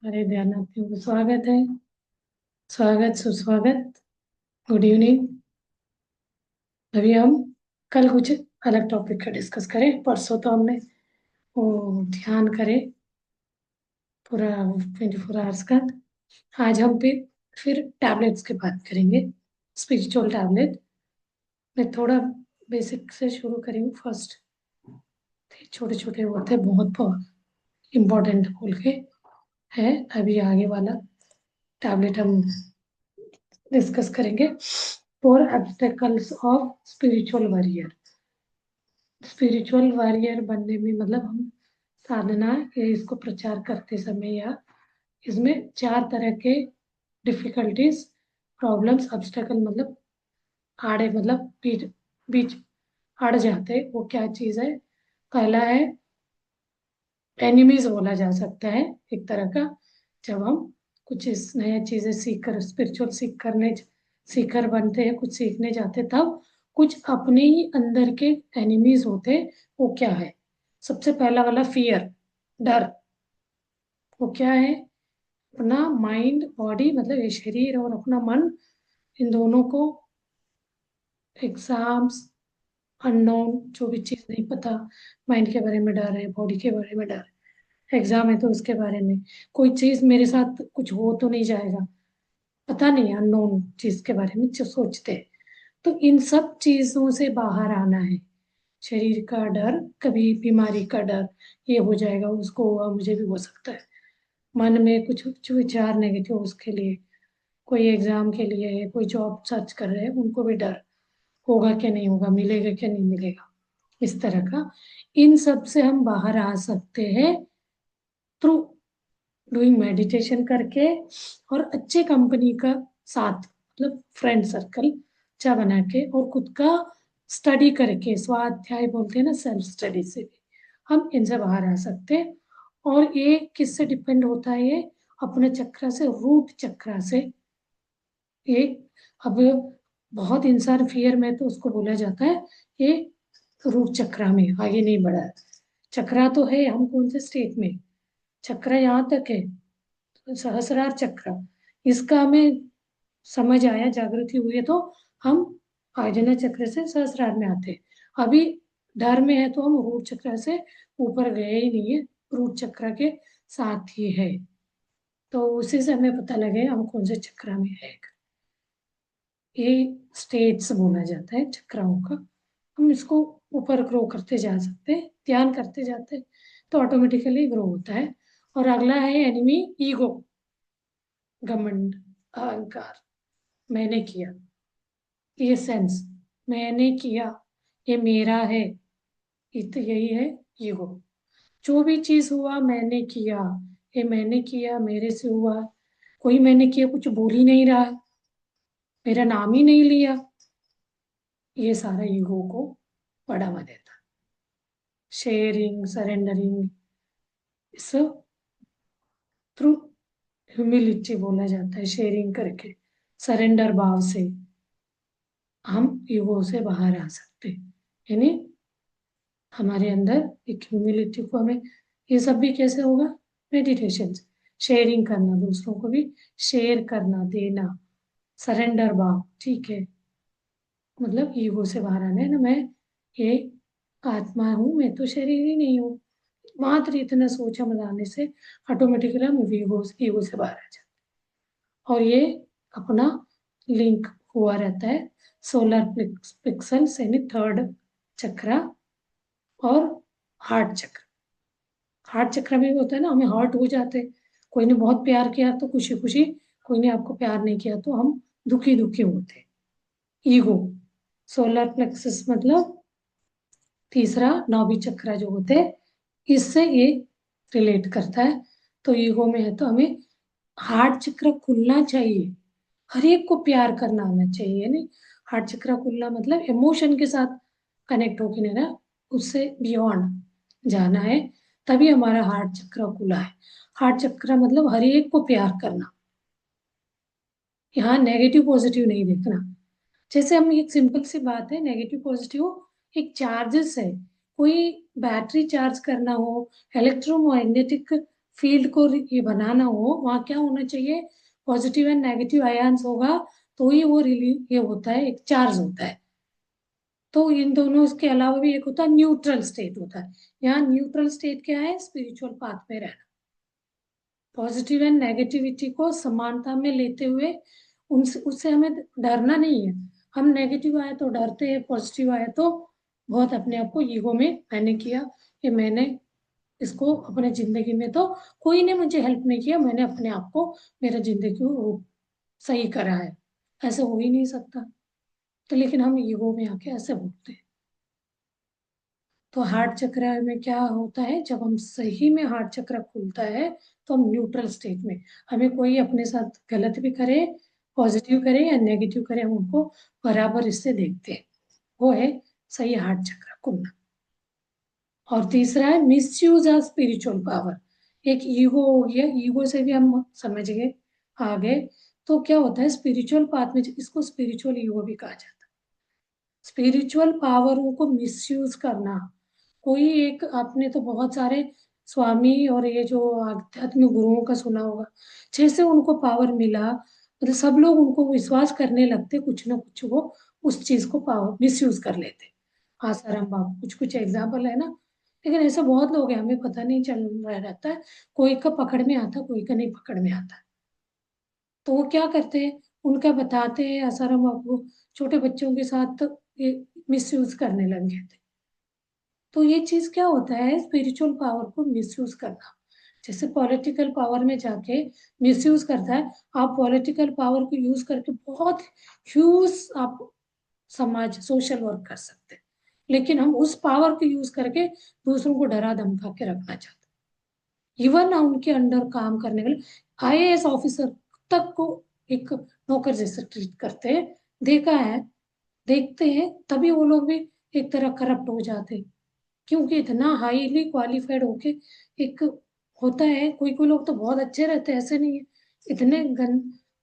हमारे ध्यानार्थियों को स्वागत है। स्वागत सुस्वागत। Good evening. अभी हम कल कुछ अलग टॉपिक का डिस्कस करें। परसों तो हमने वो ध्यान करे पूरा 24 आवर्स का। आज हम फिर टैबलेट्स की बात करेंगे। स्पिरिचुअल टैबलेट में थोड़ा बेसिक से शुरू करेंगे फर्स्ट। छोटे छोटे होते हैं, बहुत बहुत इम्पोर्टेंट बोल के है। अभी आगे वाला टैबलेट हम डिस्कस करेंगे। 4 obstacles of spiritual warrior. Spiritual warrior बनने में मतलब हम साधना या इसको प्रचार करते समय या इसमें 4 तरह के डिफिकल्टीज, प्रॉब्लम्स, ऑब्स्टेकल मतलब आड़े मतलब बीच बीच अड़ जाते, वो क्या चीज है? पहला है एनिमीज बोला जा सकता है एक तरह का। जब हम कुछ इस नया चीजें सीख कर स्पिरिचुअल सीखकर बनते हैं, कुछ सीखने जाते, तब कुछ अपने ही अंदर के एनिमीज होते। वो क्या है? सबसे पहला वाला फियर, डर। वो क्या है? अपना माइंड बॉडी मतलब ये शरीर और अपना मन, इन दोनों को एग्जाम्स, अननोन जो भी चीज नहीं पता, माइंड के बारे में डर है, बॉडी के बारे में डर है। एग्जाम है तो उसके बारे में कोई चीज मेरे साथ कुछ हो तो नहीं जाएगा, पता नहीं, अननोन चीज के बारे में जो सोचते हैं। तो इन सब चीजों से बाहर आना है। शरीर का डर, कभी बीमारी का डर, ये हो जाएगा, उसको हुआ, मुझे भी हो सकता है। मन में कुछ कुछ विचार नेगेटिव, उसके लिए कोई एग्जाम के लिए है, कोई जॉब सर्च कर रहे हैं, उनको भी डर, होगा क्या नहीं होगा, मिलेगा क्या नहीं मिलेगा, इस तरह का। इन सब से हम बाहर आ सकते हैं थ्रू डूइंग मेडिटेशन करके और अच्छे कंपनी का साथ, मतलब फ्रेंड सर्कल अच्छा बना के, और खुद का स्टडी करके, स्वाध्याय बोलते हैं ना, सेल्फ स्टडी से भी हम इनसे बाहर आ सकते हैं। और ये किससे डिपेंड होता है? ये अपने चक्र से, रूट चक्र से। ये अब बहुत इंसान फियर में तो उसको बोला जाता है ये रूट चक्रा में आगे नहीं बढ़ा है। चक्रा तो है, हम कौन से स्टेट में, चक्र यहाँ तक है, सहस्रार चक्र। इसका हमें समझ आया, जागृति हुई है तो हम आयोजना चक्र से सहस्रार में आते हैं। अभी डर में है तो हम रूट चक्र से ऊपर गए ही नहीं है, रूट चक्र के साथ ही है। तो उसी से हमें पता लगे हम कौन से चक्र में है। ये स्टेट्स बोला जाता है चक्राओं का। हम इसको ऊपर ग्रो करते जा सकते हैं, ध्यान करते जाते हैं तो ऑटोमेटिकली ग्रो होता है। और अगला है एनिमी, ईगो, घमंड, अहंकार, मैंने किया, ये सेंस, मैंने किया, ये मेरा है, ये तो यही है ईगो। जो भी चीज हुआ मैंने किया, ये मैंने किया, मेरे से हुआ, कोई मैंने किया कुछ बोल ही नहीं रहा, मेरा नाम ही नहीं लिया, ये सारा ईगो को बढ़ावा देता। शेयरिंग, सरेंडरिंग, इस थ्रू ह्यूमिलिटी बोला जाता है, शेयरिंग करके, सरेंडर भाव से हम ईगो से बाहर आ सकते हैं। यानी हमारे अंदर एक ह्यूमिलिटी को हमें, ये सब भी कैसे होगा? मेडिटेशन से। शेयरिंग करना, दूसरों को भी शेयर करना, देना, सरेंडर भाव, ठीक है, मतलब ईगो से बाहर आना है ना, मैं ये आत्मा हूँ, मैं तो शरीर ही नहीं हूँ। मात्र इतना सोचा मनाने से ऑटोमेटिकली हम ईगो से बाहर आ जाते हैं। और ये अपना लिंक हुआ रहता है सोलर पिक्सल्स यानी थर्ड चक्रा और हार्ट चक्र। हार्ट चक्र में भी होता है ना, हमें हर्ट हो जाते हैं, कोई ने बहुत प्यार किया तो खुशी खुशी, कोई ने आपको प्यार नहीं किया तो हम दुखी दुखी होते हैं। ईगो, सोलर प्लेक्सस मतलब तीसरा नाभि चक्र जो होते हैं, इससे ये रिलेट करता है। तो ईगो में है तो हमें हार्ट चक्र खुलना चाहिए, हर एक को प्यार करना आना चाहिए। नहीं, हार्ट चक्र खुलना मतलब इमोशन के साथ कनेक्ट होके नहीं ना, उससे बियॉन्ड जाना है, तभी हमारा हार्ट चक्र खुला है। हार्ट चक्र मतलब हर एक को प्यार करना, यहाँ नेगेटिव पॉजिटिव नहीं देखना। जैसे हम, एक सिंपल सी बात है, नेगेटिव पॉजिटिव एक चार्जेस है। कोई बैटरी चार्ज करना हो, इलेक्ट्रोमैग्नेटिक फील्ड को ये बनाना हो, वहाँ क्या होना चाहिए, पॉजिटिव एंड नेगेटिव आयन्स होगा, तो ही वो रिलीज ये होता है, एक चार्ज होता है। तो इन दोनों के अलावा भी एक होता है न्यूट्रल स्टेट होता है। यहाँ न्यूट्रल स्टेट क्या है, स्पिरिचुअल पाथ में रहना, पॉजिटिव एंड नेगेटिविटी को समानता में लेते हुए उनसे उससे हमें डरना नहीं है। हम नेगेटिव आए तो डरते हैं, पॉजिटिव आए तो बहुत अपने आप को ईगो में, मैंने किया, कि मैंने इसको अपने जिंदगी में तो कोई ने मुझे हेल्प नहीं किया, मैंने अपने आप को, मेरा जिंदगी को सही करा है। ऐसे हो ही नहीं सकता। तो लेकिन हम ईगो में आके ऐसे बोलते हैं। तो हार्ट चक्र में क्या होता है, जब हम सही में हार्ट चक्र खुलता है तो हम न्यूट्रल स्टेट में, हमें कोई अपने साथ गलत भी करे, पॉजिटिव करे या नेगेटिव करे, हम उनको बराबर इससे देखते हैं। वो है सही हार्ट चक्र खुलना। और तीसरा है मिसयूज ऑफ स्पिरिचुअल पावर। एक ईगो हो गया, ईगो से भी हम समझ गए आगे। तो क्या होता है स्पिरिचुअल पाथ में, इसको स्पिरिचुअल ईगो भी कहा जाता है। स्पिरिचुअल पावरों को मिसयूज करना, कोई एक, आपने तो बहुत सारे स्वामी और ये जो आध्यात्मिक गुरुओं का सुना होगा, जैसे उनको पावर मिला, मतलब सब लोग उनको विश्वास करने लगते, कुछ ना कुछ वो उस चीज को पावर मिसयूज कर लेते। आसाराम बाबू कुछ कुछ एग्जाम्पल है ना। लेकिन ऐसे बहुत लोग हैं, हमें पता नहीं चल रहा रहता है, कोई का पकड़ में आता, कोई का नहीं पकड़ में आता। तो वो क्या करते हैं, उनका बताते हैं आसाराम बाबू, छोटे बच्चों के साथ ये मिसयूज करने लग गए थे। तो ये चीज क्या होता है, स्पिरिचुअल पावर को मिसयूज करना। जैसे पॉलिटिकल पावर में जाके मिसयूज करता है, आप पॉलिटिकल पावर को यूज करके बहुत ह्यूज आप समाज सोशल वर्क कर सकते हैं। लेकिन हम उस पावर को यूज करके दूसरों को डरा धमका के रखना चाहते हैं। इवन उनके अंडर काम करने वाले आईएएस ऑफिसर तक को एक नौकर जैसे ट्रीट करते हैं, देखा है, देखते हैं, तभी वो लोग भी एक तरह करप्ट हो जाते हैं। क्योंकि इतना हाईली क्वालिफाइड होके एक होता है, कोई कोई लोग तो बहुत अच्छे रहते हैं, ऐसे नहीं है, इतने गन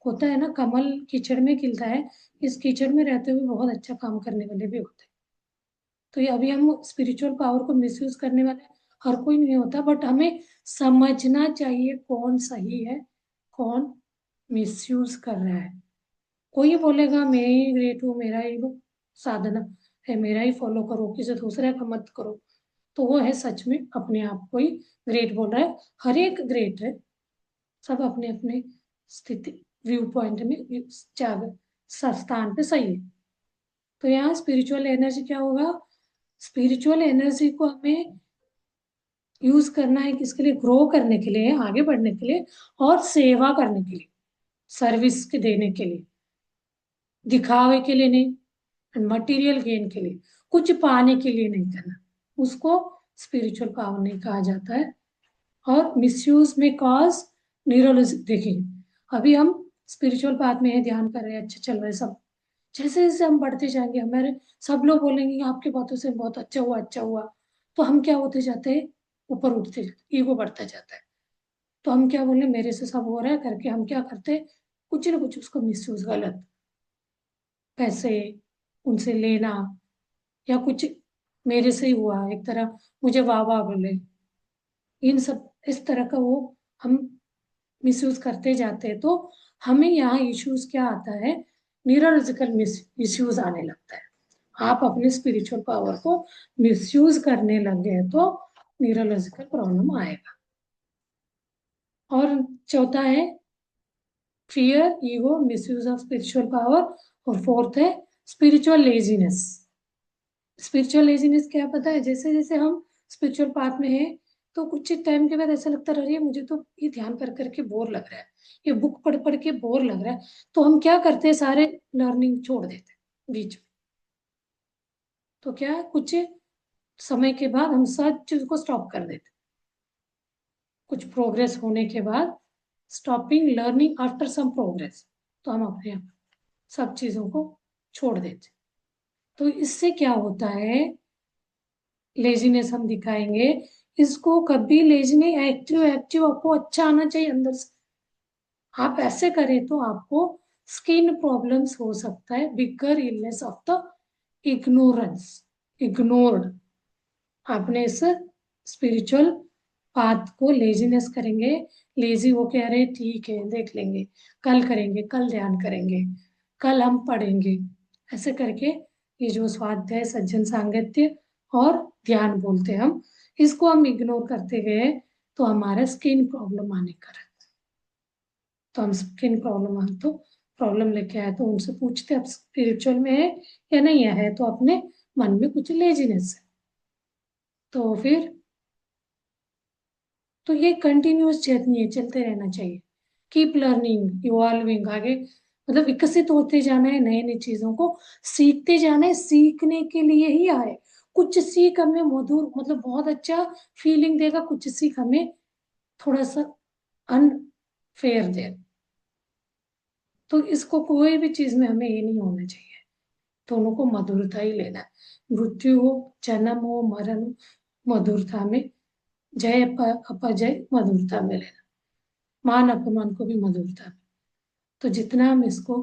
होता है ना, कमल कीचड़ में खिलता है, इस कीचड़ में रहते हुए बहुत अच्छा काम करने वाले भी होते हैं। तो ये अभी हम स्पिरिचुअल पावर को मिसयूज करने वाले हर कोई नहीं होता, बट हमें समझना चाहिए कौन सही है, कौन मिसयूज कर रहा है। कोई बोलेगा मैं ही ग्रेट हूँ, मेरा ही वो साधना है, मेरा ही फॉलो करो, किसी दूसरे का मत करो, तो वो है सच में अपने आप को ही ग्रेट बोल रहा है। हर एक ग्रेट है, सब अपने अपने स्थिति व्यू पॉइंट में जाग स्थान पे सही है। तो यहाँ स्पिरिचुअल एनर्जी क्या होगा, स्पिरिचुअल एनर्जी को हमें यूज करना है किसके लिए, ग्रो करने के लिए, आगे बढ़ने के लिए, और सेवा करने के लिए, सर्विस के देने के लिए, दिखावे के लिए नहीं, मटेरियल गेन के लिए, कुछ पाने के लिए नहीं करना, उसको स्पिरिचुअल पावर नहीं कहा जाता है। और मिसयूज में कॉज न्यूरोलॉजी, देखिए अभी हम स्पिरिचुअल पाथ में है, ध्यान कर रहे हैं, अच्छा चल रहा है सब, जैसे जैसे हम बढ़ते जाएंगे, हमारे सब लोग बोलेंगे कि आपकी बातों से बहुत अच्छा हुआ, अच्छा हुआ, तो हम क्या होते जाते हैं, ऊपर उठते जाते, ईगो बढ़ता जाता है। तो हम क्या बोले, मेरे से सब हो रहा है करके हम क्या करते हैं, कुछ ना कुछ उसको मिसयूज, गलत पैसे उनसे लेना, या कुछ मेरे से ही हुआ एक तरह, मुझे वाह वाह बोले, इन सब इस तरह का वो हम मिसयूज करते जाते हैं। तो हमें यहाँ इश्यूज क्या आता है, न्यूरोलॉजिकल मिसयूज आने लगता है। आप अपने स्पिरिचुअल पावर को मिसयूज करने लग गए तो न्यूरोलॉजिकल प्रॉब्लम आएगा। और चौथा है fear, ego, misuse of spiritual power. और फोर्थ है स्पिरिचुअल लेजीनेस। स्पिरिचुअल लेजीनेस क्या पता है, जैसे जैसे हम स्पिरिचुअल पाथ में हैं, तो कुछ टाइम के बाद ऐसा लगता रही है, मुझे तो ये ध्यान कर करके बोर लग रहा है, ये बुक पढ़ पढ़ के बोर लग रहा है, तो हम क्या करते हैं, सारे लर्निंग छोड़ देते हैं बीच में। तो क्या है, कुछ समय के बाद हम सब चीज को स्टॉप कर देते हैं, कुछ प्रोग्रेस होने के बाद, stopping learning after some progress, तो हम अपने आप सब चीजों को छोड़ देते हैं। तो इससे क्या होता है, लेजीनेस हम दिखाएंगे, इसको कभी लेजीने, एक्टिव एक्टिव, आपको अच्छा आना चाहिए अंदर से, आप ऐसे करें तो आपको स्किन प्रॉब्लम्स हो सकता है, bigger illness of the ignorance, ignored, आपने इस स्पिरिचुअल बात को लेजीनेस करेंगे, लेजी हो के अरे ठीक है देख लेंगे, कल करेंगे, कल ध्यान करेंगे, कल हम पढ़ेंगे, ऐसे करके ये जो स्वाध्याय, सज्जन सांगत्य और ध्यान बोलते हैं हम, इसको हम इग्नोर करते गए तो हमारा स्किन प्रॉब्लम आने का रहता है। तो हम स्किन प्रॉब्लम आए तो प्रॉब्लम लेके आए तो उनसे पूछते अब स्पिरिचुअल में है या नहीं है, तो अपने मन में कुछ लेजीनेस है। तो फिर तो ये कंटिन्यूअस जर्नी है, चलते रहना चाहिए। कीप लर्निंग, इवॉल्विंग, आगे मतलब विकसित होते जाना है, नए नई चीजों को सीखते जाना है, सीखने के लिए ही आए। कुछ सीख हमें मधुर मतलब बहुत अच्छा फीलिंग देगा, कुछ सीख हमें थोड़ा सा अनफेयर दे। तो इसको कोई भी चीज में हमें ये नहीं होना चाहिए, दोनों को मधुरता ही लेना है। मृत्यु हो, जन्म हो, मरण हो, मधुरता में, जय अपजय मधुरता में लेना, मान अपमान को भी मधुरता में। तो जितना हम इसको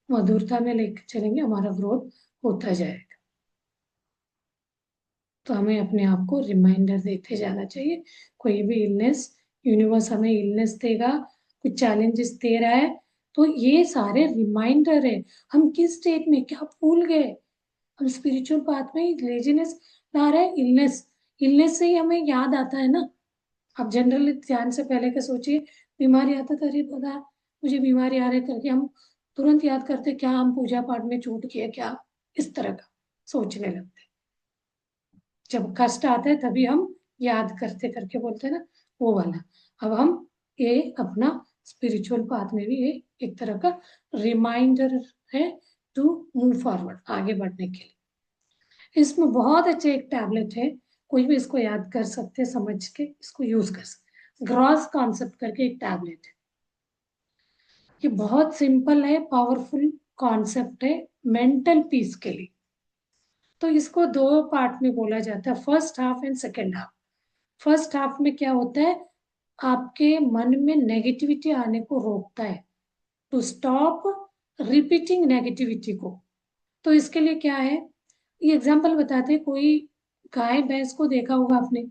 मधुरता में लेकर चलेंगे हमारा ग्रोथ होता जाएगा। तो हमें अपने आप को रिमाइंडर देते जाना चाहिए। कोई भी इलनेस, यूनिवर्स हमें इलनेस देगा, कुछ चैलेंजेस दे रहा है, तो ये सारे रिमाइंडर है हम किस स्टेट में क्या भूल गए। हम स्पिरिचुअल पाथ में लेजीनेस ला रहे हैं, इलनेस, इलनेस से ही हमें याद आता है ना। आप जनरली ध्यान से पहले के सोचिए, बीमारी आता था, अरे पता मुझे बीमारी आ रही करके हम तुरंत याद करते क्या हम पूजा पाठ में छूट किया क्या, इस तरह का सोचने लगते। जब कष्ट आता है तभी हम याद करते करके बोलते हैं ना, वो वाला। अब हम ये अपना स्पिरिचुअल पाथ में भी ये एक तरह का रिमाइंडर है टू मूव फॉरवर्ड, आगे बढ़ने के लिए। इसमें बहुत अच्छे एक टैबलेट है, कोई भी इसको याद कर सकते समझ के इसको यूज कर सकते। ग्रॉस कॉन्सेप्ट करके एक टैबलेट है, ये बहुत सिंपल है, पावरफुल कॉन्सेप्ट है मेंटल पीस के लिए। तो इसको दो पार्ट में बोला जाता है, first half and second half. First half में क्या होता है, आपके मन में नेगेटिविटी आने को रोकता है, टू स्टॉप रिपीटिंग नेगेटिविटी को। तो इसके लिए क्या है, ये एग्जांपल बताते हैं, कोई गाय भैंस को देखा होगा आपने,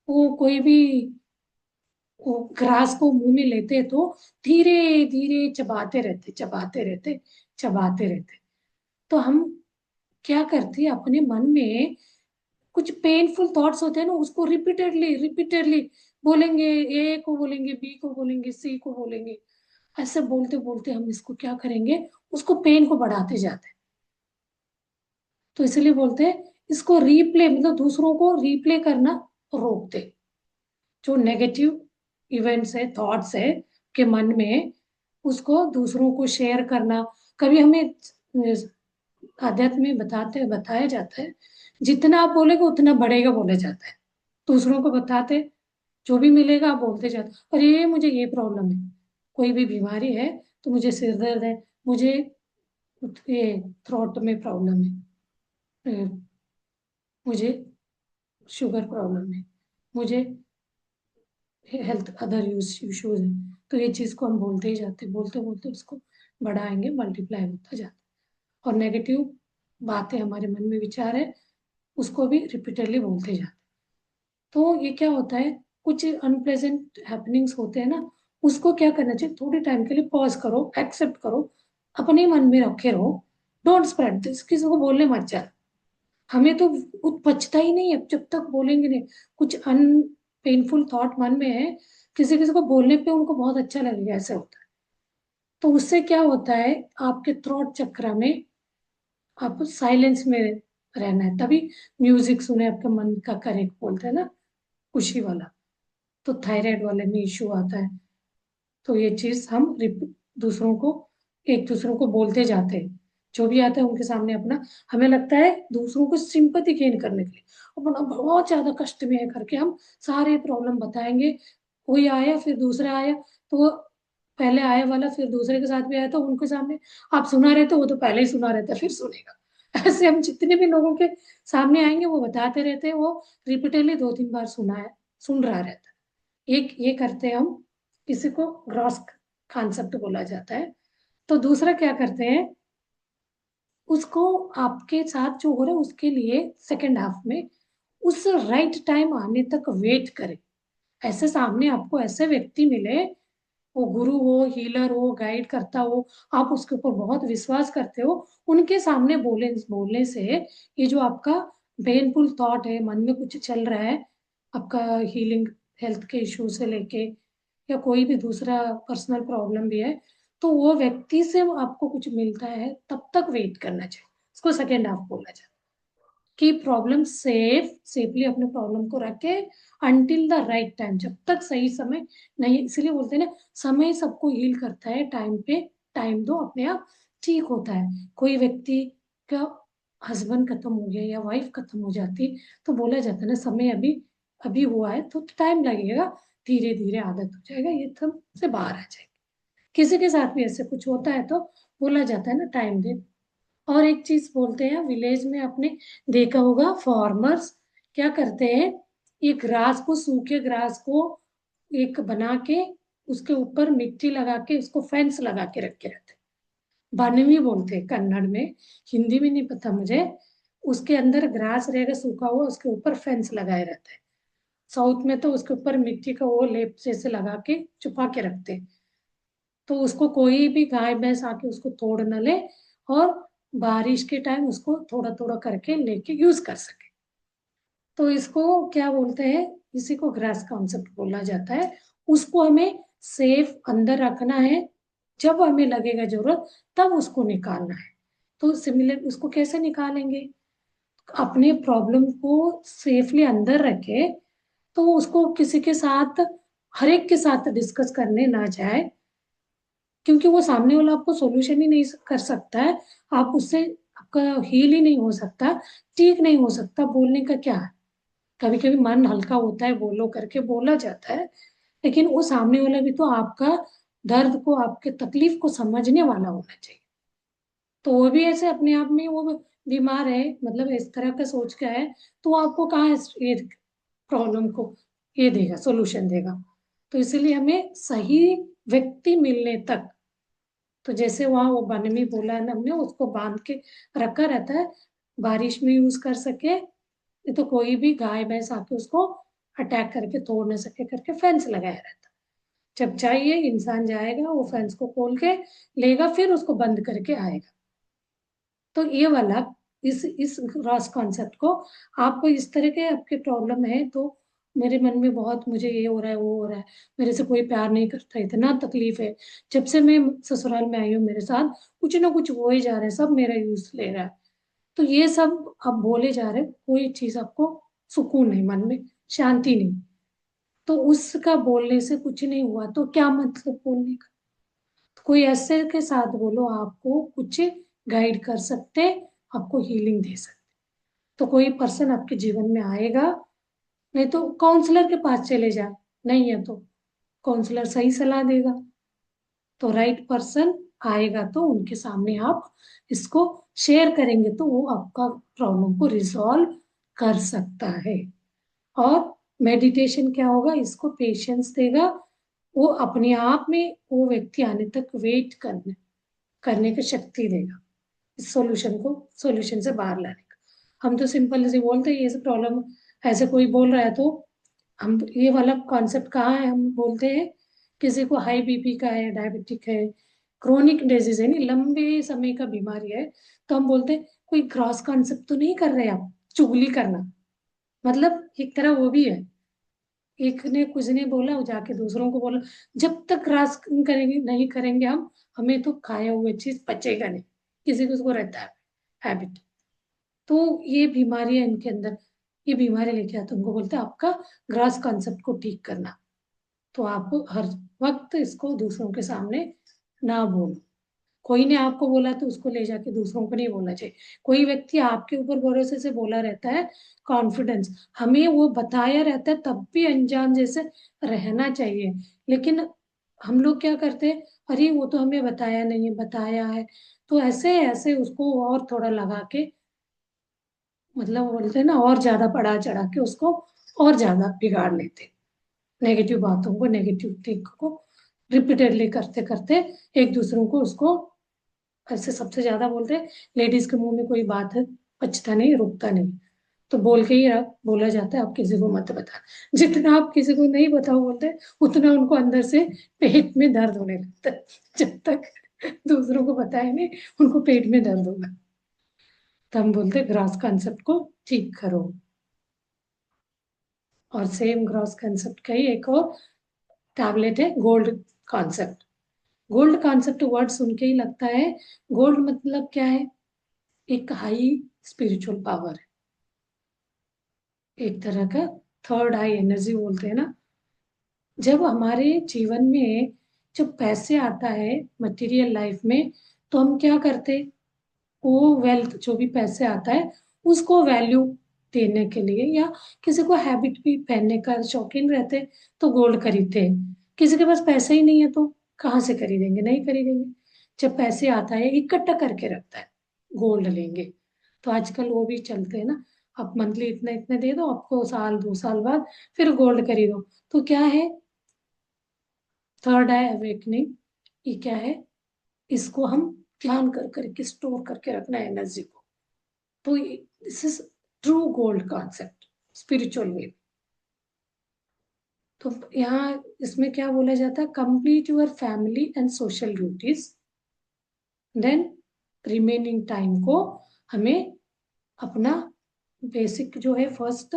वो कोई भी वो घास को मुंह में लेते तो धीरे धीरे चबाते रहते, चबाते रहते, चबाते रहते। तो हम क्या करते हैं, अपने मन में कुछ पेनफुल थॉट्स होते हैं ना, उसको रिपीटेडली रिपीटेडली बोलेंगे, ए को बोलेंगे, बी को बोलेंगे, सी को बोलेंगे, ऐसे बोलते बोलते हम इसको क्या करेंगे, उसको पेन को बढ़ाते जाते हैं। तो इसलिए बोलते हैं इसको रीप्ले, मतलब दूसरों को रीप्ले करना रोक दे। जो नेगेटिव इवेंट्स है, थॉट्स है के मन में, उसको दूसरों को शेयर करना। कभी हमें आध्यात्म में बताया जाता है, जितना आप बोलेगे उतना बढ़ेगा बोला जाता है। दूसरों को बताते, जो भी मिलेगा आप बोलते जाते, अरे मुझे ये प्रॉब्लम है, कोई भी बीमारी है, तो मुझे सिर दर्द है, मुझे ये थ्रोट में प्रॉब्लम है, मुझे शुगर प्रॉब्लम है, मुझे हेल्थ अदर इश्यूज है। तो ये चीज को हम बोलते ही जाते, बोलते बोलते उसको बढ़ाएंगे, मल्टीप्लाई होता जाता। और नेगेटिव बातें हमारे मन में विचार है, उसको भी रिपीटेडली बोलते जाते। तो ये क्या होता है, कुछ अनप्लेजेंट हैपनिंग्स होते हैं ना, उसको क्या करना चाहिए, थोड़े टाइम के लिए पॉज करो, एक्सेप्ट करो, अपने मन में रखे रहो, डोंट स्प्रेड दिस, किसी को बोलने मत जा। हमें तो कुछ बचता ही नहीं है जब तक बोलेंगे नहीं। कुछ अन पेनफुल थॉट मन में है, किसी किसी को बोलने पे उनको बहुत अच्छा लगेगा, ऐसा होता है। तो उससे क्या होता है, आपके थ्रोट चक्र में आप साइलेंस में रहना है, तभी म्यूजिक सुने आपके मन का करेक्ट बोलते हैं ना, खुशी वाला। तो थायराइड वाले में इश्यू आता है। तो ये चीज हम दूसरों को, एक दूसरों को बोलते जाते हैं, जो भी आता है उनके सामने अपना, हमें लगता है दूसरों को सिंपैथी गेन करने के लिए अपना बहुत ज्यादा कष्ट में है करके हम सारे प्रॉब्लम बताएंगे। कोई आया फिर दूसरा आया, तो वो पहले आए वाला फिर दूसरे के साथ भी आया, तो उनके सामने आप सुना रहे थे, वो तो पहले ही सुना रहता फिर सुनेगा। ऐसे हम जितने भी लोगों के सामने आएंगे वो बताते रहते हैं, वो रिपीटेडली दो तीन बार सुना है, सुन रहा रहता है। एक ये करते हैं हम, इसी को ग्रॉस कॉन्सेप्ट बोला जाता है। तो दूसरा क्या करते हैं, उसको आपके साथ जो हो रहा है उसके लिए सेकेंड हाफ में उस राइट टाइम आने तक वेट करें। ऐसे सामने आपको ऐसे व्यक्ति मिले, वो गुरु हो, हीलर हो, गाइड करता हो, आप उसके ऊपर बहुत विश्वास करते हो, उनके सामने बोलने से ये जो आपका पेनफुल थॉट है, मन में कुछ चल रहा है आपका, हीलिंग हेल्थ के इशू से लेके या कोई भी दूसरा पर्सनल प्रॉब्लम भी है, तो वो व्यक्ति से आपको कुछ मिलता है तब तक वेट करना चाहिए। इसको सेकेंड हाफ बोला जाता है कि प्रॉब्लम सेफली अपने प्रॉब्लम को रखे अंटिल द राइट टाइम, जब तक सही समय नहीं। इसलिए बोलते हैं ना, समय सबको हील करता है, टाइम पे टाइम दो, अपने आप ठीक होता है। कोई व्यक्ति का हस्बैंड खत्म हो गया या वाइफ खत्म हो जाती, तो बोला जाता है ना, समय अभी अभी हुआ है तो टाइम लगेगा, धीरे धीरे आदत हो जाएगा, ये सब से बाहर आ जाएगा। किसी के साथ भी ऐसे कुछ होता है तो बोला जाता है ना, टाइम दे। और एक चीज बोलते हैं, विलेज में आपने देखा होगा, फार्मर्स क्या करते हैं, ये ग्रास को, सूखे ग्रास को एक बना के उसके ऊपर मिट्टी लगा के उसको फेंस लगा के रखे रहते हैं। बानवी बोलते हैं कन्नड़ में, हिंदी में नहीं पता मुझे। उसके अंदर ग्रास रहेगा सूखा हुआ, उसके ऊपर फेंस लगाए रहते हैं। साउथ में तो उसके ऊपर मिट्टी का वो लेप जैसे लगा के छुपा के रखते हैं, तो उसको कोई भी गाय भैंस आके उसको तोड़ न ले, और बारिश के टाइम उसको थोड़ा थोड़ा करके लेके यूज कर सके। तो इसको क्या बोलते हैं, इसी को ग्रास कॉन्सेप्ट बोला जाता है। उसको हमें सेफ अंदर रखना है, जब हमें लगेगा जरूरत तब उसको निकालना है। तो सिमिलर उसको कैसे निकालेंगे, अपने प्रॉब्लम को सेफली अंदर रखे, तो उसको किसी के साथ, हर एक के साथ डिस्कस करने ना जाए, क्योंकि वो सामने वाला आपको सोल्यूशन ही नहीं कर सकता है, आप उससे आपका हील ही नहीं हो सकता, ठीक नहीं हो सकता। बोलने का क्या है, कभी कभी मन हल्का होता है, बोलो करके बोला जाता है, लेकिन वो सामने वाला भी तो आपका दर्द को, आपके तकलीफ को समझने वाला होना चाहिए। तो वो भी ऐसे अपने आप में वो बीमार है, मतलब इस तरह का सोच का है, तो वो आपको कहाँ ये प्रॉब्लम को ये देगा, सोल्यूशन देगा। तो इसीलिए हमें सही व्यक्ति मिलने तक, तो जैसे वहां वो बन में बोला है ना हमने, उसको बांध के रखा रहता है, बारिश में यूज कर सके, नहीं तो कोई भी गाय भैंस आके उसको अटैक करके तोड़ न सके करके फेंस लगाया रहता है। जब चाहिए इंसान जाएगा, वो फेंस को खोल के लेगा, फिर उसको बंद करके आएगा। तो ये वाला, इस क्रॉस कॉन्सेप्ट को, आपको इस तरह के आपके प्रॉब्लम है तो, मेरे मन में बहुत, मुझे ये हो रहा है वो हो रहा है, मेरे से कोई प्यार नहीं करता, इतना तकलीफ है, जब से मैं ससुराल में आई हूँ मेरे साथ कुछ ना कुछ हो ही जा रहा है, सब मेरा यूज ले रहा है, तो ये सब अब बोले जा रहे हैं, कोई चीज आपको सुकून नहीं, मन में शांति नहीं, तो उसका बोलने से कुछ नहीं हुआ तो क्या मतलब बोलने का। तो कोई ऐसे के साथ बोलो, आपको कुछ गाइड कर सकते, आपको हीलिंग दे सकते। तो कोई पर्सन आपके जीवन में आएगा, नहीं तो काउंसलर के पास चले जा, नहीं है तो काउंसलर सही सलाह देगा। तो राइट पर्सन आएगा तो उनके सामने आप इसको शेयर करेंगे, तो वो आपका प्रॉब्लम को रिजॉल्व कर सकता है। और मेडिटेशन क्या होगा, इसको पेशेंस देगा, वो अपने आप में वो व्यक्ति आने तक वेट करने करने की शक्ति देगा, इस सॉल्यूशन से बाहर लाने का। हम तो सिंपल से बोलते हैं ये प्रॉब्लम, ऐसे कोई बोल रहा है तो हम ये वाला कॉन्सेप्ट कहाँ है, हम बोलते हैं किसी को हाई बीपी का है, डायबिटिक है, क्रोनिक डिजीज है, नहीं लंबे समय का बीमारी है, तो हम बोलते हैं कोई क्रॉस कॉन्सेप्ट तो नहीं कर रहे आप, चुगली करना, मतलब एक तरह वो भी है, एक ने कुछ ने बोला वो जाके दूसरों को बोला, जब तक क्रॉस करेंगे नहीं करेंगे हम, हमें तो खाया हुआ चीज पचेगा नहीं, किसी को उसको रहता है हैबिट। तो ये बीमारियां इनके अंदर, ये बीमारी लेके आते हैं, उनको बोलते हैं आपका ग्रास कॉन्सेप्ट को ठीक करना। तो आप हर वक्त इसको दूसरों के सामने ना बोलो, कोई ने आपको बोला तो उसको ले जाके दूसरों को नहीं बोलना चाहिए। कोई व्यक्ति आपके ऊपर भरोसे से बोला रहता है, कॉन्फिडेंस, हमें वो बताया रहता है, तब भी अनजान जैसे रहना चाहिए। लेकिन हम लोग क्या करते हैं, अरे वो तो हमें बताया नहीं है, बताया है, तो ऐसे ऐसे उसको और थोड़ा लगा के, मतलब वो बोलते हैं ना, और ज्यादा बढ़ा चढ़ा के उसको और ज्यादा बिगाड़ लेते, नेगेटिव बातों को, नेगेटिव थिंक को रिपीटेडली करते करते एक दूसरों को उसको, ऐसे सबसे ज्यादा बोलते हैं, लेडीज के मुंह में कोई बात है, पचता नहीं, रुकता नहीं, तो बोल के ही बोला जाता है आप किसी को मत बता। जितना आप किसी को नहीं बताओ बोलते, उतना उनको अंदर से पेट में दर्द होने लगता है। जब तक दूसरों को बताए नहीं, उनको पेट में दर्द होगा। तो हम बोलते ग्रॉस कॉन्सेप्ट को ठीक करो। और सेम ग्रॉस कॉन्सेप्ट का ही एक और टैबलेट है, gold concept. Gold concept word सुन के ही लगता है गोल्ड मतलब क्या है, एक हाई स्पिरिचुअल पावर है, एक तरह का थर्ड आई एनर्जी बोलते हैं ना। जब हमारे जीवन में जब पैसे आता है मटेरियल लाइफ में, तो हम क्या करते, वो वेल्थ जो भी पैसे आता है उसको वैल्यू देने के लिए, या किसी को हैबिट भी पहनने का शौकीन रहते तो गोल्ड खरीदते हैं। किसी के पास पैसा ही नहीं है तो कहाँ से खरीदेंगे, नहीं खरीदेंगे। जब पैसे आता है इकट्ठा करके रखता है, गोल्ड लेंगे। तो आजकल वो भी चलते हैं ना, आप मंथली इतना इतना दे दो, आपको साल 2 साल बाद फिर गोल्ड खरीदो। तो क्या है, थर्ड आई अवेकनिंग, ये क्या है, इसको हम ध्यान कर करके स्टोर करके रखना है एनर्जी को। तो this is true gold concept spiritual way. तो यहाँ इसमें क्या बोला जाता है, complete your family and social duties, then remaining time को हमें अपना बेसिक जो है first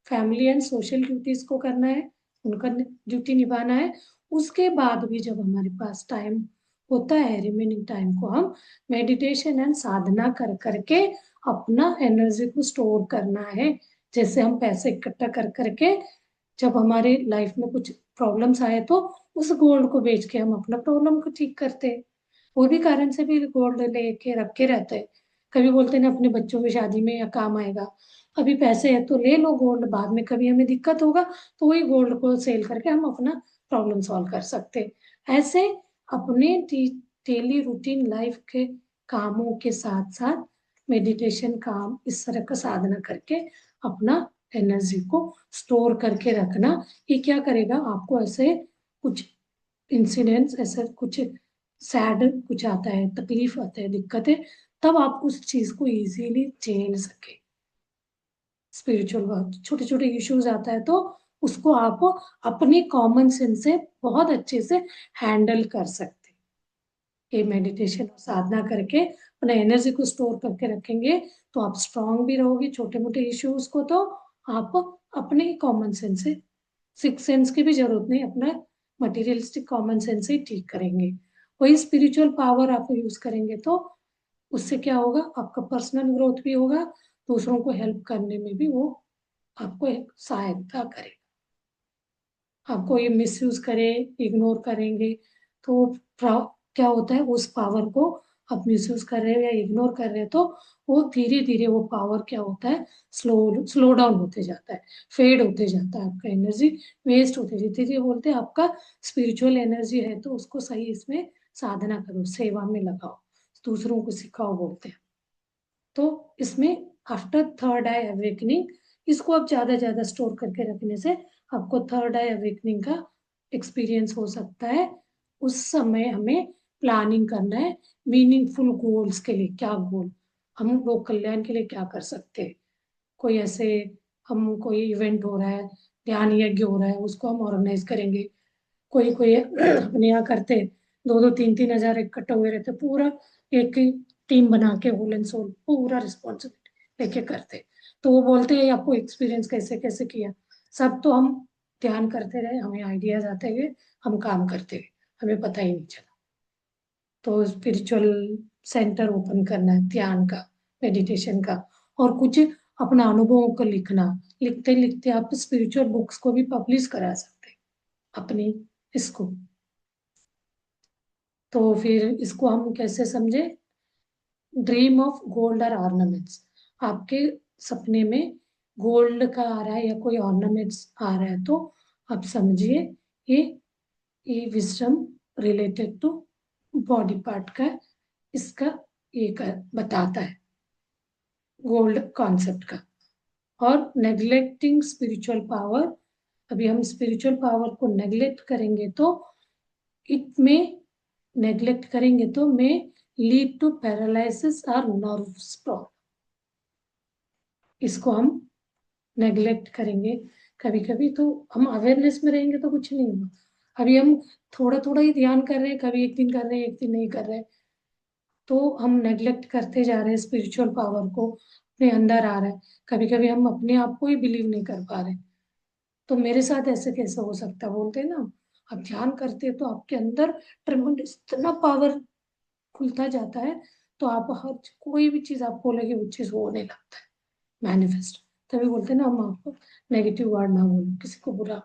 family and social duties को करना है, उनका ड्यूटी निभाना है। उसके बाद भी जब हमारे पास टाइम होता है, रिमेनिंग टाइम को हम मेडिटेशन एंड साधना कर करके अपना एनर्जी को स्टोर करना है। जैसे हम पैसे इकट्ठा कर करके जब हमारे लाइफ में कुछ प्रॉब्लम्स आए तो उस गोल्ड को बेच के हम अपना प्रॉब्लम को ठीक करते हैं। वो भी कारण से भी गोल्ड लेके रखे रहते हैं। कभी बोलते हैं ना अपने बच्चों की शादी में या काम आएगा, अभी पैसे है तो ले लो गोल्ड, बाद में कभी हमें दिक्कत होगा तो वही गोल्ड को सेल करके हम अपना प्रॉब्लम सॉल्व कर सकते हैं। ऐसे अपने डेली रूटीन लाइफ के कामों के साथ साथ मेडिटेशन काम इस तरह का साधना करके अपना एनर्जी को स्टोर करके रखना। ये क्या करेगा, आपको ऐसे कुछ इंसिडेंट्स, ऐसा कुछ सैड कुछ आता है, तकलीफ आता है, दिक्कतें, तब आप उस चीज को इजीली झेल सके। स्पिरिचुअल वर्क छोटे छोटे इश्यूज आता है तो उसको आप अपने कॉमन सेंस से बहुत अच्छे से हैंडल कर सकते हैं। ये मेडिटेशन और साधना करके अपने एनर्जी को स्टोर करके रखेंगे तो आप स्ट्रांग भी रहोगे। छोटे मोटे इश्यूज को तो आप अपने कॉमन सेंस से, सिक्स सेंस की भी जरूरत नहीं, अपना मटेरियलिस्टिक कॉमन सेंस से ही ठीक करेंगे। वही स्पिरिचुअल पावर आप यूज करेंगे तो उससे क्या होगा, आपका पर्सनल ग्रोथ भी होगा, दूसरों को हेल्प करने में भी वो आपको एक सहायता करेगा। आपको ये मिसयूज करे, इग्नोर करेंगे तो क्या होता है, उस पावर को आप मिसयूज कर रहे हो या इग्नोर कर रहे हो तो वो धीरे धीरे वो पावर क्या होता है, स्लो डाउन होते जाता है, फेड होते जाता है, आपका एनर्जी वेस्ट होते जाती है। बोलते हैं आपका स्पिरिचुअल एनर्जी है तो उसको सही इसमें साधना करो, सेवा में लगाओ, दूसरों को सिखाओ बोलते हैं। तो इसमें आफ्टर थर्ड आई अवेकनिंग, इसको आप ज्यादा ज्यादा स्टोर करके रखने से आपको थर्ड आई अवेकनिंग का एक्सपीरियंस हो सकता है। उस समय हमें प्लानिंग करना है मीनिंगफुल गोल्स के लिए, क्या गोल, हम लोग कल्याण के लिए क्या कर सकते हैं। कोई ऐसे, हम कोई इवेंट हो रहा है, ध्यान यज्ञ हो रहा है, उसको हम ऑर्गेनाइज करेंगे। कोई कोई अपने यहाँ करते, 2-2 3-3 हजार इकट्ठा हुए रहते, पूरा एक टीम बना के होल एंड सोल पूरा रिस्पॉन्सिबिलिटी लेके करते। तो वो बोलते हैं आपको एक्सपीरियंस कैसे कैसे किया। सब तो हम ध्यान करते रहे, हमें आइडियाज आते हुए हम काम करते हुए हमें पता ही नहीं चला। तो स्पिरिचुअल सेंटर ओपन करना है ध्यान का, मेडिटेशन का, और कुछ अपना अनुभवों को लिखना, लिखते लिखते आप स्पिरिचुअल बुक्स को भी पब्लिश करा सकते हैं अपनी इसको। तो फिर इसको हम कैसे समझे, ड्रीम ऑफ गोल्ड और ऑर्नामेंट्स, आपके सपने में गोल्ड का आ रहा है या कोई ऑर्नामेंट्स आ रहा है तो आप समझिए ये ये wisdom related to body part का इसका ये बताता है गोल्ड कॉन्सेप्ट का। और नेग्लेक्टिंग स्पिरिचुअल पावर, अभी हम स्पिरिचुअल पावर को नेग्लेक्ट करेंगे तो इट में, नेग्लेक्ट करेंगे तो में लीड टू पैरालिसिस और नर्व्स प्रॉब्लम। इसको हम नेग्लेक्ट करेंगे कभी कभी, तो हम अवेयरनेस में रहेंगे तो कुछ नहीं होगा। अभी हम थोड़ा थोड़ा ही ध्यान कर रहे हैं, कभी एक दिन कर रहे हैं, एक दिन नहीं कर रहे हैं, तो हम नेग्लेक्ट करते जा रहे हैं स्पिरिचुअल पावर को, अपने अंदर आ रहा है। कभी कभी हम अपने आप को ही बिलीव नहीं कर पा रहे। तो मेरे साथ ऐसे कैसे हो सकता है, बोलते हैं ना, आप ध्यान करते हैं तो आपके अंदर ट्रेमेंडस इतना पावर खुलता जाता है, तो आप हर कोई भी चीज आपको लगे वो चीज होने लगता है, मैनिफेस्ट। तभी बोलते हैं ना, हम आपको नेगेटिव वर्ड ना बोले, किसी को बुरा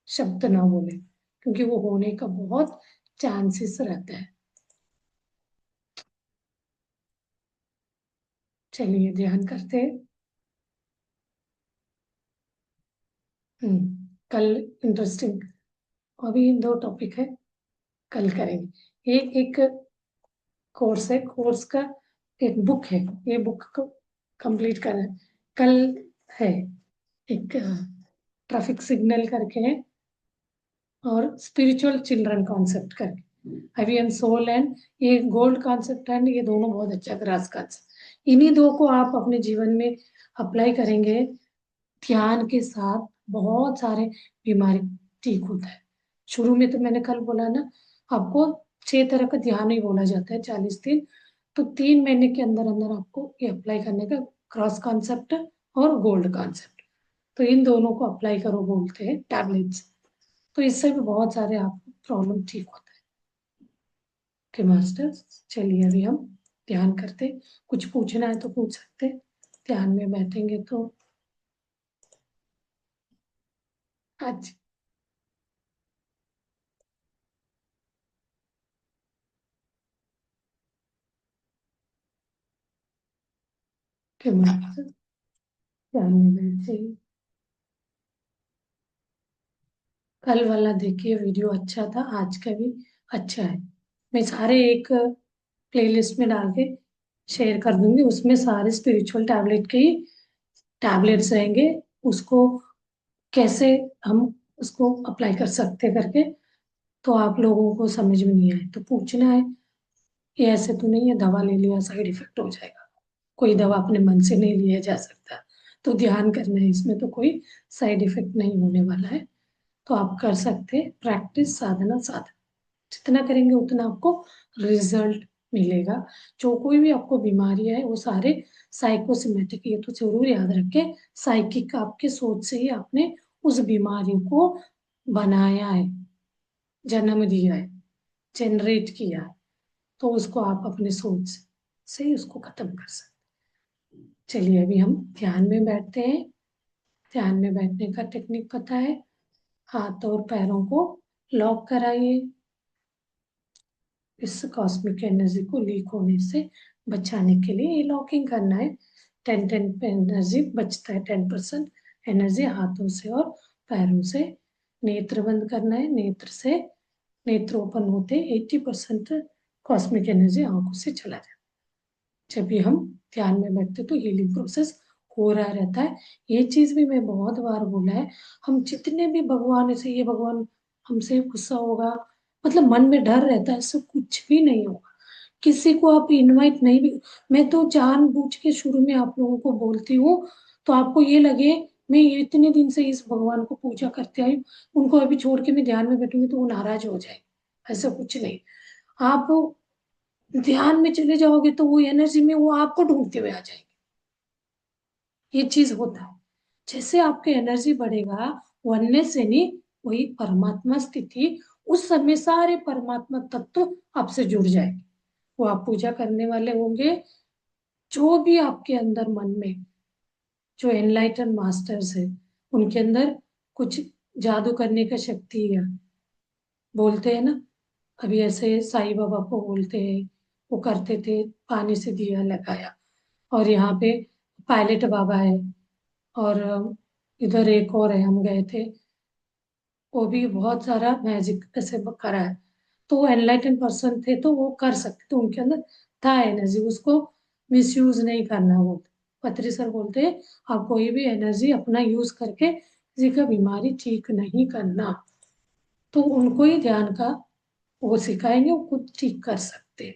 शब्द ना बोले, क्योंकि वो होने का बहुत चांसेस रहता है। चलिए ध्यान करते हैं। कल इंटरेस्टिंग, अभी दो टॉपिक है, कल करेंगे। एक कोर्स है, कोर्स का एक बुक है, ये बुक को कंप्लीट करना है। कल है एक ट्रैफिक सिग्नल करके है, और स्पिरिचुअल चिल्ड्रन कॉन्सेप्ट करके, अभी एम सोल एंड ये गोल्ड कॉन्सेप्ट है, ये दोनों बहुत अच्छा ग्रास कॉन्सेप्ट। इन्हीं दो को आप अपने जीवन में अप्लाई करेंगे, ध्यान के साथ बहुत सारे बीमारी ठीक होता है। शुरू में तो मैंने कल बोला ना, आपको 6 तरह का ध्यान ही बोला जाता है, 40 दिन। तो 3 महीने के अंदर अंदर आपको ये अप्लाई करने का, क्रॉस कॉन्सेप्ट और गोल्ड कॉन्सेप्ट। तो इन दोनों को अप्लाई करो बोलते हैं टैबलेट्स, तो इससे भी बहुत सारे आप प्रॉब्लम ठीक होता है। ओके मास्टर, चलिए अभी हम ध्यान करते, कुछ पूछना है तो पूछ सकते, ध्यान में बैठेंगे तो। आज के मास्टर ध्यान में बैठ जाइए। कल वाला देखिए वीडियो अच्छा था, आज का भी अच्छा है। मैं सारे एक प्लेलिस्ट में डाल के शेयर कर दूंगी, उसमें सारे स्पिरिचुअल टैबलेट के ही टैबलेट्स रहेंगे। उसको कैसे हम उसको अप्लाई कर सकते करके, तो आप लोगों को समझ में नहीं आए तो पूछना है। ये ऐसे तो नहीं है दवा ले लिया साइड इफेक्ट हो जाएगा, कोई दवा अपने मन से नहीं लिया जा सकता। तो ध्यान करना है, इसमें तो कोई साइड इफेक्ट नहीं होने वाला है। तो आप कर सकते हैं, प्रैक्टिस साधना साधना, जितना करेंगे उतना आपको रिजल्ट मिलेगा। जो कोई भी आपको बीमारी है वो सारे साइकोसोमेटिक, ये तो जरूर याद रखें, साइकिक आपके सोच से ही आपने उस बीमारी को बनाया है, जन्म दिया है, जनरेट किया है। तो उसको आप अपने सोच से ही उसको खत्म कर सकते। चलिए अभी हम ध्यान में बैठते हैं। ध्यान में बैठने का टेक्निक पता है, हाथ और पैरों को लॉक कराइए, इस कॉस्मिक एनर्जी को लीक होने से बचाने के लिए ये लॉकिंग करना है। 10 10 पे एनर्जी बचता है, 10% एनर्जी हाथों से और पैरों से। नेत्र बंद करना है, नेत्र से नेत्र ओपन होते 80% कॉस्मिक एनर्जी आंखों से चला जाता है। जब भी हम ध्यान में बैठते तो हीलिंग प्रोसेस हो रहा रहता है। ये चीज भी मैं बहुत बार बोला है, हम जितने भी भगवान ऐसे, ये भगवान हमसे गुस्सा होगा, मतलब मन में डर रहता है, इससे कुछ भी नहीं होगा। किसी को आप इनवाइट नहीं भी, मैं तो जानबूझ के शुरू में आप लोगों को बोलती हूँ, तो आपको ये लगे मैं ये इतने दिन से इस भगवान को पूजा करते आई हूँ, उनको अभी छोड़ के मैं ध्यान में बैठूंगी तो वो नाराज हो जाए, ऐसा कुछ नहीं। आप ध्यान में चले जाओगे तो वो एनर्जी में वो आपको ढूंढते हुए आ जाएंगे। ये चीज होता है, जैसे आपके एनर्जी बढ़ेगा, वननेस यानी वही परमात्मा स्थिति, उस समय सारे परमात्मा तत्व आपसे जुड़ जाएंगे। वो आप पूजा करने वाले होंगे, जो भी आपके अंदर मन में, जो एनलाइटन मास्टर्स है, उनके अंदर कुछ जादू करने का शक्ति है, बोलते हैं ना। अभी ऐसे साईं बाबा को बोलते हैं, वो करते थे, पानी से दिया लगाया। और यहाँ पे पायलट बाबा है, और इधर एक और है, हम गए थे, वो भी बहुत सारा मैजिक ऐसे करा है। तो वो एनलाइटन पर्सन थे तो वो कर सकते, तो उनके अंदर था एनर्जी, उसको मिसयूज नहीं करना। वो पत्री सर बोलते हैं, आप कोई भी एनर्जी अपना यूज करके किसी का बीमारी ठीक नहीं करना। तो उनको ही ध्यान का वो सिखाएंगे, वो खुद ठीक कर सकते हैं।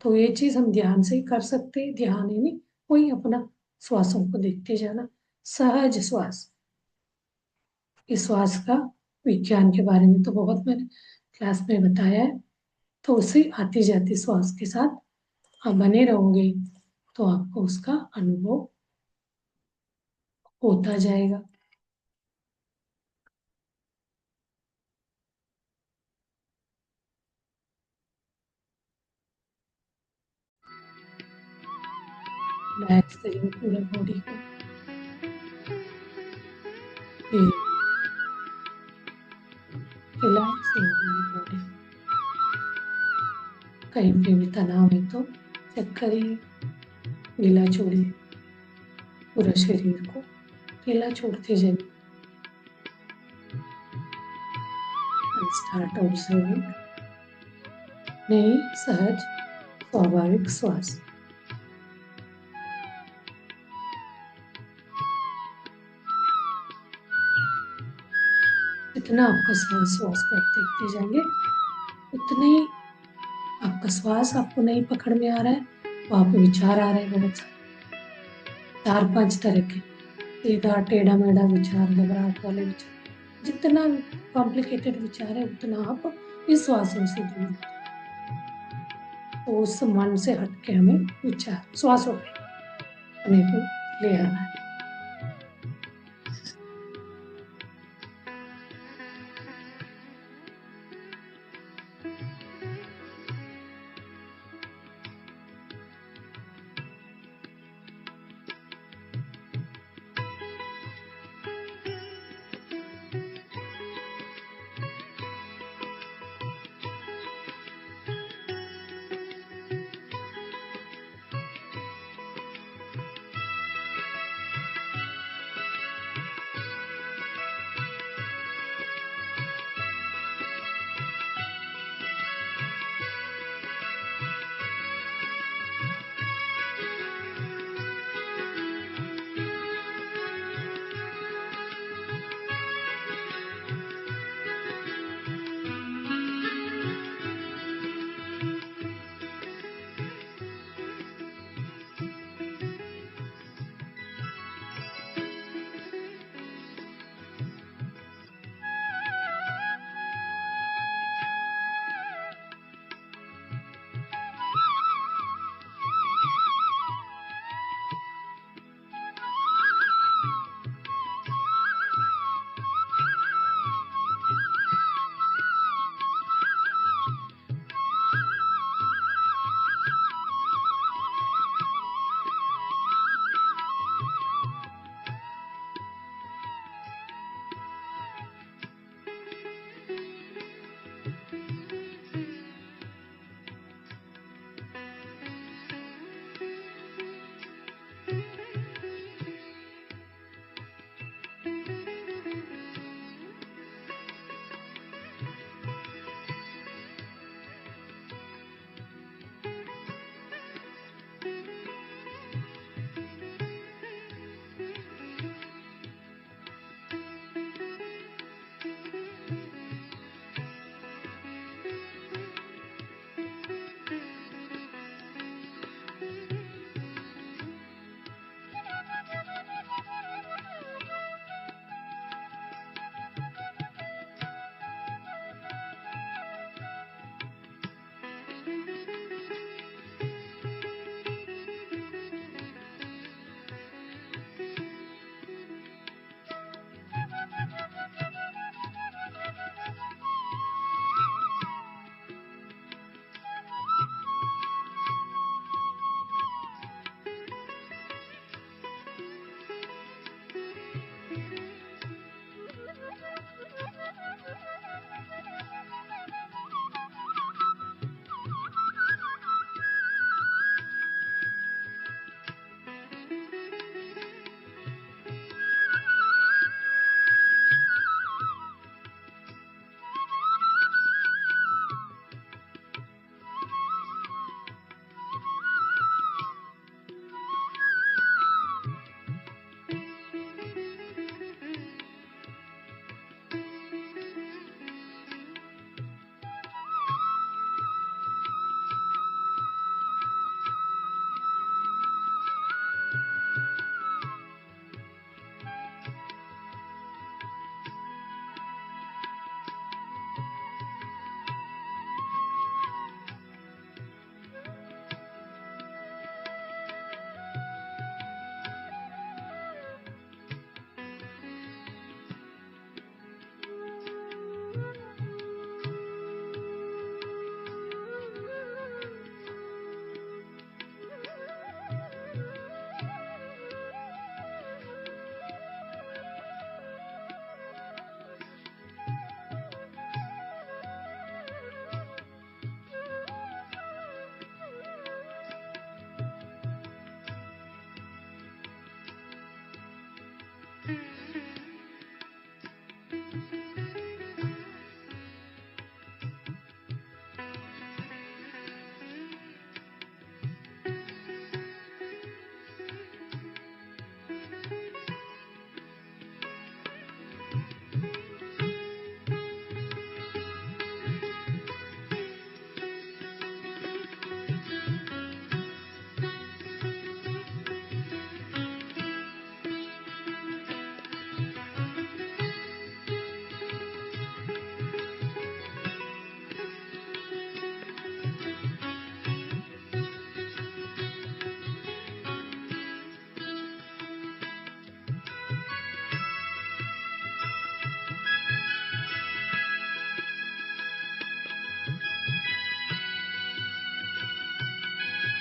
तो ये चीज हम ध्यान से ही कर सकते हैं, ध्यान ही नहीं, कोई अपना श्वासों को देखते जाना। सहज श्वास, इस श्वास का विज्ञान के बारे में तो बहुत मैंने क्लास में बताया है, तो उसे आती जाती श्वास के साथ आप बने रहोगे तो आपको उसका अनुभव होता जाएगा। रिलैक्स करिए पूरा बॉडी को। रिलैक्स हो पूरी बॉडी। कहीं पे भी तनाव है तो चेक करिए, ढीला छोड़िए पूरा शरीर को, ढीला छोड़ते जाइए। स्टार्ट ऑब्जर्विंग नई सहज स्वाभाविक श्वास। जितना आपका श्वास श्वास को आप देखते जाएंगे उतने ही आपका श्वास आपको नहीं पकड़ में आ रहा है, वहां पे विचार आ रहे हैं बहुत सारे, 4-5 तरह के, सीधा टेढ़ा मेढ़ा विचार, घबराहट वाले विचार, जितना कॉम्प्लिकेटेड विचार है उतना आप इस श्वासों से दूर, तो उस मन से हटके हमें विचार श्वासों पे अपने को ले आना है।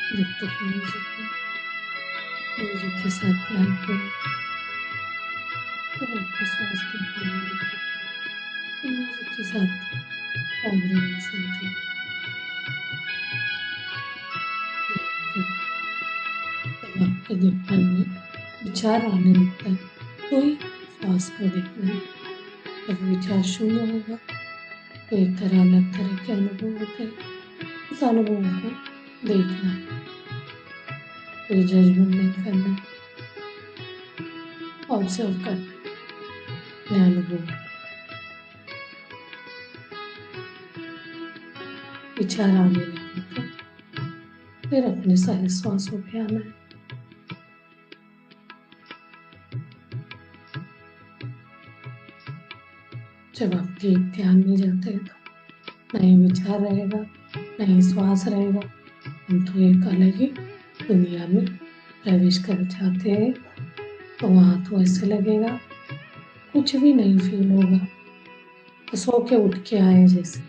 जब तक म्यूजिक के साथ प्यार करो, तब आपके सांस की ध्यान रखें। म्यूजिक के साथ वाइब्रेशन के तब आपके दिमाग में विचार आने लगता है, तो ही श्वास को देखना है। जब विचार शून्य होगा तो एक तरह अलग तरह के अनुभव होते हैं। उस अनुभवों को देखना है, कोई जजमेंट नहीं करना, ऑब्जर्व करना अपने अनुभव। विचार आने लगे तो फिर अपने सारे श्वासों पे आना है। जब आप ठीक ध्यान में जाते हैं तो नहीं विचार रहेगा, नहीं श्वास रहेगा। हम तो एक अलग ही दुनिया में प्रवेश कर जाते हैं। तो वहाँ तो ऐसे लगेगा कुछ भी नहीं फील होगा, तो सो के उठ के आए जैसे।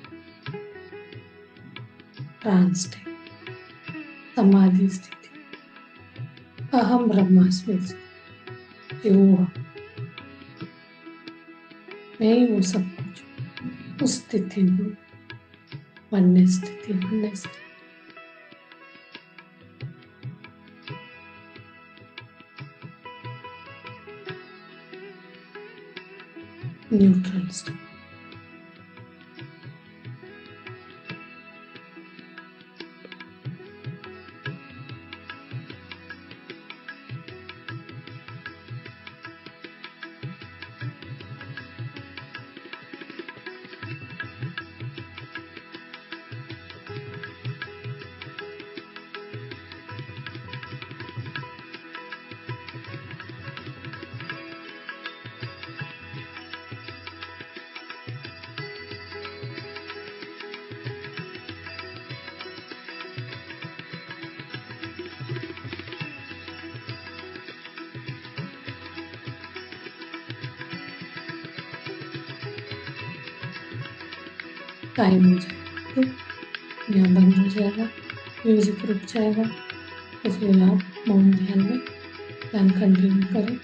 ट्रांस स्टेट, समाधि स्थिति, अहम ब्रह्मास्मि स्थिति, जो मैं ही वो सब कुछ, उस स्थिति में बनने स्थिति न्यूट्रल स्थिति। टाइम हो जाएगा तो यहाँ बंद हो जाएगा, म्यूजिक रुक जाएगा, तो फिर आप मौन ध्यान में ध्यान कंटिन्यू करें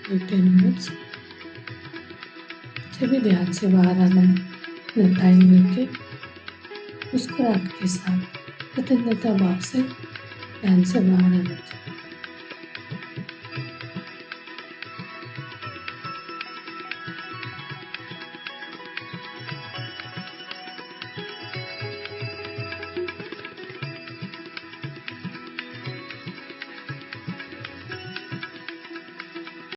10 मिनट्स। जब भी ध्यान से बाहर आना है, अपना टाइम लेके मुस्कुराहट के साथ कृतज्ञता भाव से ध्यान से बाहर आना चाहिए।